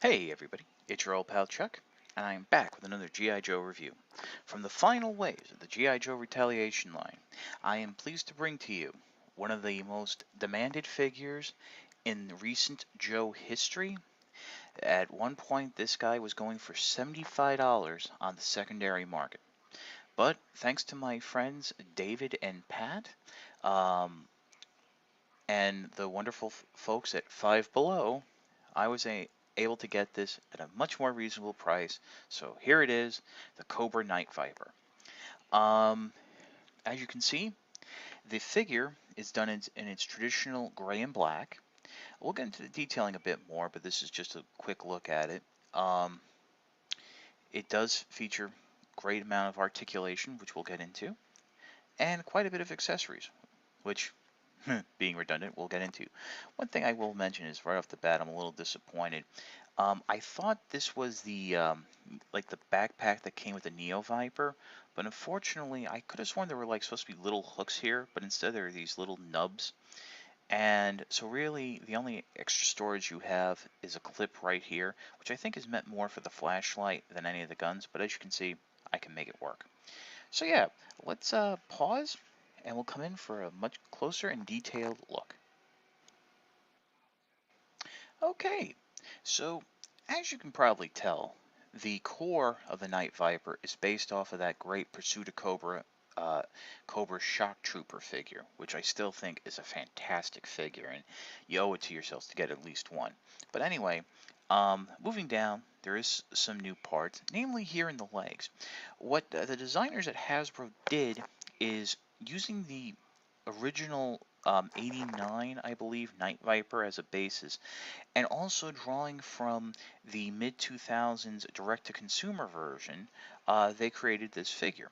Hey everybody, it's your old pal Chuck, and I am back with another G.I. Joe review. From the final waves of the G.I. Joe Retaliation line, I am pleased to bring to you one of the most demanded figures in recent Joe history. At one point, this guy was going for $75 on the secondary market. But thanks to my friends David and Pat, um, and the wonderful folks at Five Below, I was able to get this at a much more reasonable price. So here it is, the Cobra Night Viper. Um, as you can see, the figure is done in its traditional gray and black. We'll get into the detailing a bit more, but this is just a quick look at it. Um, it does feature great amount of articulation, which we'll get into, and quite a bit of accessories, which being redundant, we'll get into. One thing I will mention is right off the bat, I'm a little disappointed. I thought this was the like the backpack that came with the Neo Viper, but unfortunately, I could have sworn there were like supposed to be little hooks here, but instead there are these little nubs. And so really, the only extra storage you have is a clip right here, which I think is meant more for the flashlight than any of the guns. But as you can see, I can make it work. So yeah, let's pause, and we'll come in for a much closer and detailed look. Okay, so as you can probably tell, the core of the Night Viper is based off of that great Pursuit of Cobra, Cobra Shock Trooper figure, which I still think is a fantastic figure, and you owe it to yourselves to get at least one. But anyway, moving down, there is some new parts, namely here in the legs. What the designers at Hasbro did is using the original 89, I believe, Night Viper as a basis, and also drawing from the mid 2000s direct to consumer version, they created this figure.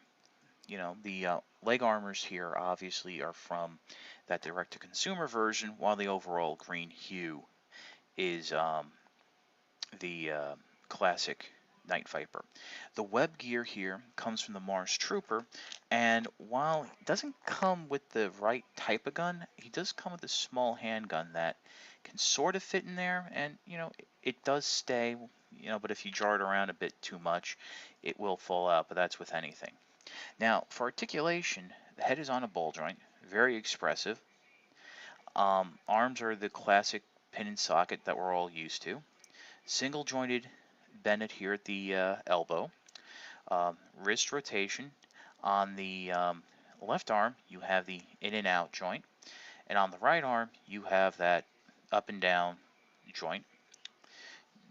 You know, the leg armors here obviously are from that direct to consumer version, while the overall green hue is the classic Night Viper. The web gear here comes from the Mars Trooper, and while it doesn't come with the right type of gun, he does come with a small handgun that can sort of fit in there, and it does stay, but if you jar it around a bit too much, it will fall out, but that's with anything. Now, for articulation, the head is on a ball joint, very expressive. Arms are the classic pin and socket that we're all used to. Single jointed Bennett here at the elbow. Wrist rotation. On the left arm, you have the in and out joint. And on the right arm, you have that up and down joint.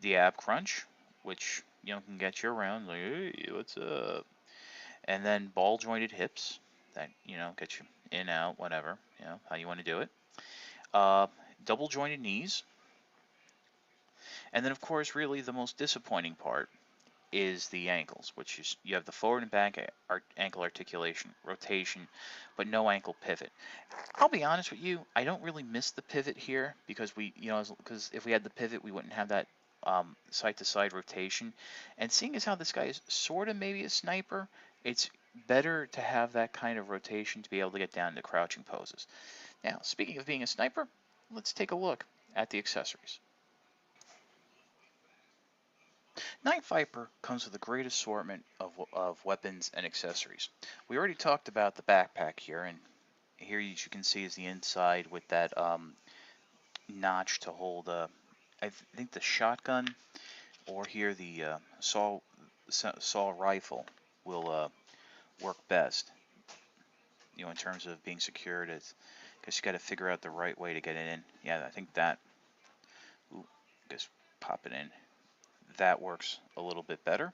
The ab crunch, which can get you around, like, hey, what's up? And then ball jointed hips, that get you in, out, whatever, how you want to do it. Uh, Double jointed knees. And then, of course, really the most disappointing part is the ankles, which is you have the forward and back ankle articulation, rotation, but no ankle pivot. I'll be honest with you, I don't really miss the pivot here because because if we had the pivot, we wouldn't have that side-to-side rotation. And seeing as how this guy is sort of maybe a sniper, it's better to have that kind of rotation to be able to get down into crouching poses. Now, speaking of being a sniper, let's take a look at the accessories. Night Viper comes with a great assortment of weapons and accessories. We already talked about the backpack here, and here as you can see is the inside with that notch to hold, I think the shotgun, or here the saw rifle will work best, in terms of being secured. Because you got to figure out the right way to get it in. Yeah, I think that, ooh, just pop it in. That works a little bit better.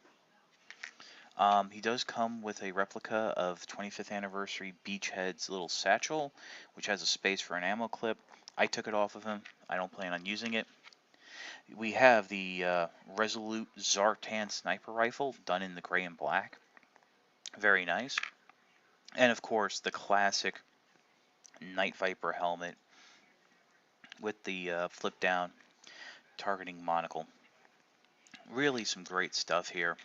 He does come with a replica of 25th anniversary Beachhead's little satchel, which has a space for an ammo clip. I took it off of him. I don't plan on using it. We have the Resolute Zartan sniper rifle done in the gray and black. Very nice. And of course, the classic Night Viper helmet with the flip down targeting monocle. Really some great stuff here.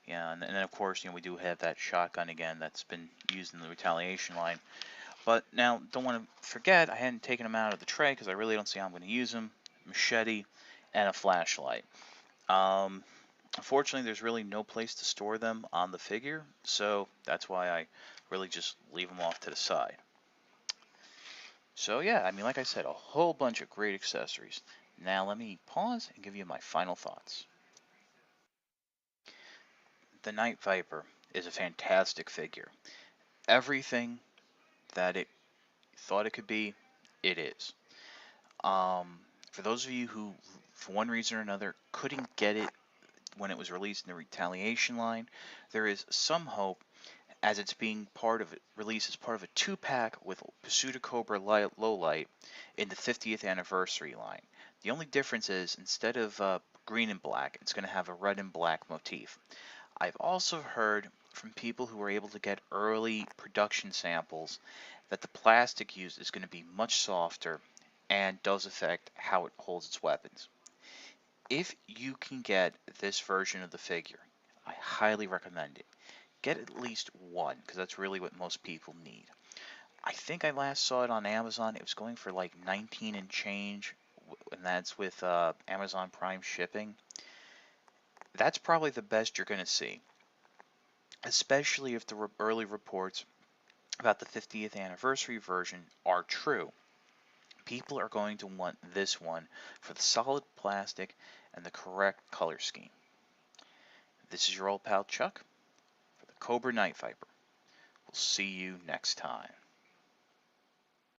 Yeah, and then of course, we do have that shotgun again that's been used in the Retaliation line. But now, don't want to forget, I hadn't taken them out of the tray because I really don't see how I'm going to use them. Machete and a flashlight. Um, Unfortunately, there's really no place to store them on the figure, so that's why I really just leave them off to the side. So yeah, I mean, like I said, a whole bunch of great accessories. Now let me pause and give you my final thoughts. The Night Viper is a fantastic figure. Everything that it thought it could be, it is. For those of you who, for one reason or another, couldn't get it when it was released in the Retaliation line, there is some hope as it's being released as part of a 2-pack with Pursuit of Cobra Low Light in the 50th anniversary line. The only difference is instead of green and black, it's going to have a red and black motif. I've also heard from people who were able to get early production samples that the plastic used is going to be much softer and does affect how it holds its weapons. If you can get this version of the figure, I highly recommend it. Get at least one, because that's really what most people need. I think I last saw it on Amazon. It was going for like 19 and change, and that's with Amazon Prime shipping. That's probably the best you're going to see, especially if the early reports about the 50th anniversary version are true. People are going to want this one for the solid plastic and the correct color scheme. This is your old pal Chuck for the Cobra Night Viper. We'll see you next time.